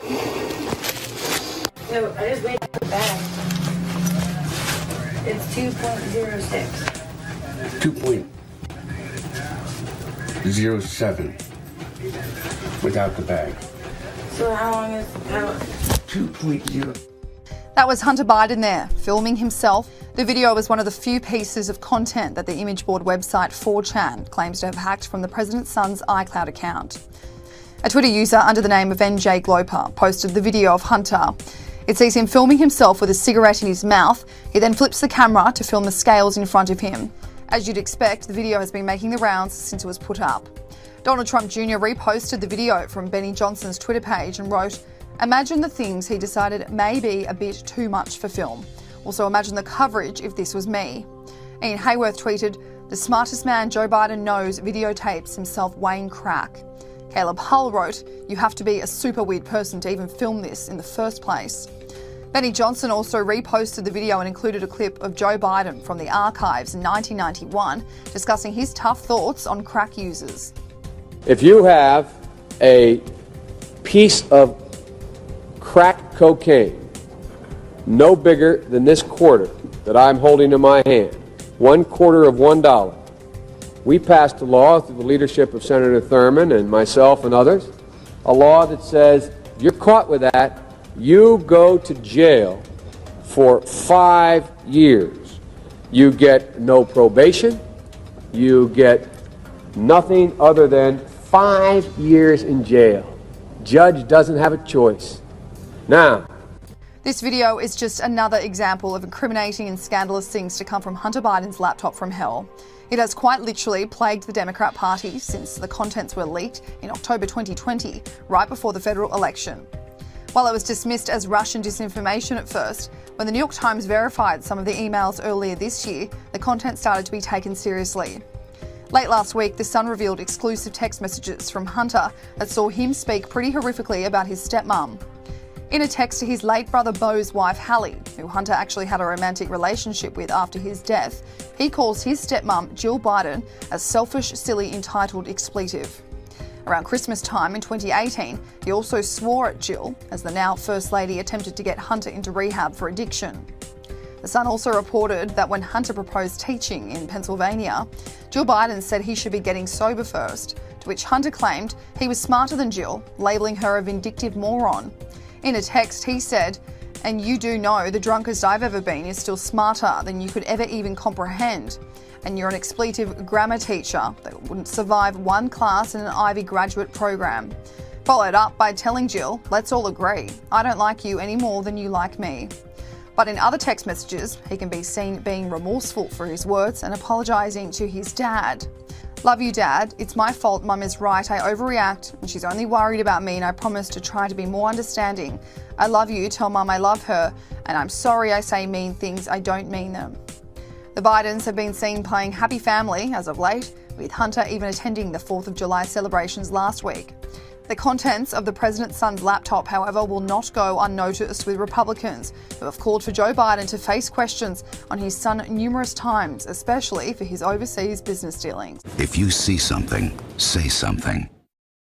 So I just weighed the bag. It's 2.06. 2.07 without the bag. So how long is the pallet? 2.0. That was Hunter Biden there, filming himself. The video was one of the few pieces of content that the image board website 4chan claims to have hacked from the president's son's iCloud account. A Twitter user under the name of NJ Gloper posted the video of Hunter. It sees him filming himself with a cigarette in his mouth. He then flips the camera to film the scales in front of him. As you'd expect, the video has been making the rounds since it was put up. Donald Trump Jr. reposted the video from Benny Johnson's Twitter page and wrote, "Imagine the things he decided may be a bit too much for film. Also imagine the coverage if this was me." Ian Hayworth tweeted, "The smartest man Joe Biden knows videotapes himself weighing crack." Caleb Hull wrote, "You have to be a super weird person to even film this in the first place." Benny Johnson also reposted the video and included a clip of Joe Biden from the archives in 1991 discussing his tough thoughts on crack users. If you have a piece of crack cocaine no bigger than this quarter that I'm holding in my hand, $1/4 of $1, we passed a law through the leadership of Senator Thurmond and myself and others, a law that says if you're caught with that, you go to jail for 5 years. You get no probation. You get nothing other than 5 years in jail. Judge doesn't have a choice. Now, This video is just another example of incriminating and scandalous things to come from Hunter Biden's laptop from hell. It has quite literally plagued the Democrat Party since the contents were leaked in October 2020, right before the federal election. While it was dismissed as Russian disinformation at first, when the New York Times verified some of the emails earlier this year, the content started to be taken seriously. Late last week, The Sun revealed exclusive text messages from Hunter that saw him speak pretty horrifically about his stepmom. In a text to his late brother Beau's wife Hallie, who Hunter actually had a romantic relationship with after his death, he calls his stepmom Jill Biden a selfish, silly, entitled expletive. Around Christmas time in 2018, he also swore at Jill as the now First Lady attempted to get Hunter into rehab for addiction. The Sun also reported that when Hunter proposed teaching in Pennsylvania, Jill Biden said he should be getting sober first, to which Hunter claimed he was smarter than Jill, labelling her a vindictive moron. In a text, he said, "And you do know the drunkest I've ever been is still smarter than you could ever even comprehend. And you're an expletive grammar teacher that wouldn't survive one class in an Ivy graduate program." Followed up by telling Jill, "Let's all agree, I don't like you any more than you like me." But in other text messages, he can be seen being remorseful for his words and apologising to his dad. "Love you, Dad. It's my fault. Mum is right. I overreact and she's only worried about me and I promise to try to be more understanding. I love you. Tell Mum I love her. And I'm sorry I say mean things. I don't mean them." The Bidens have been seen playing happy family as of late, with Hunter even attending the 4th of July celebrations last week. The contents of the president's son's laptop, however, will not go unnoticed, with Republicans who have called for Joe Biden to face questions on his son numerous times, especially for his overseas business dealings. If you see something, say something.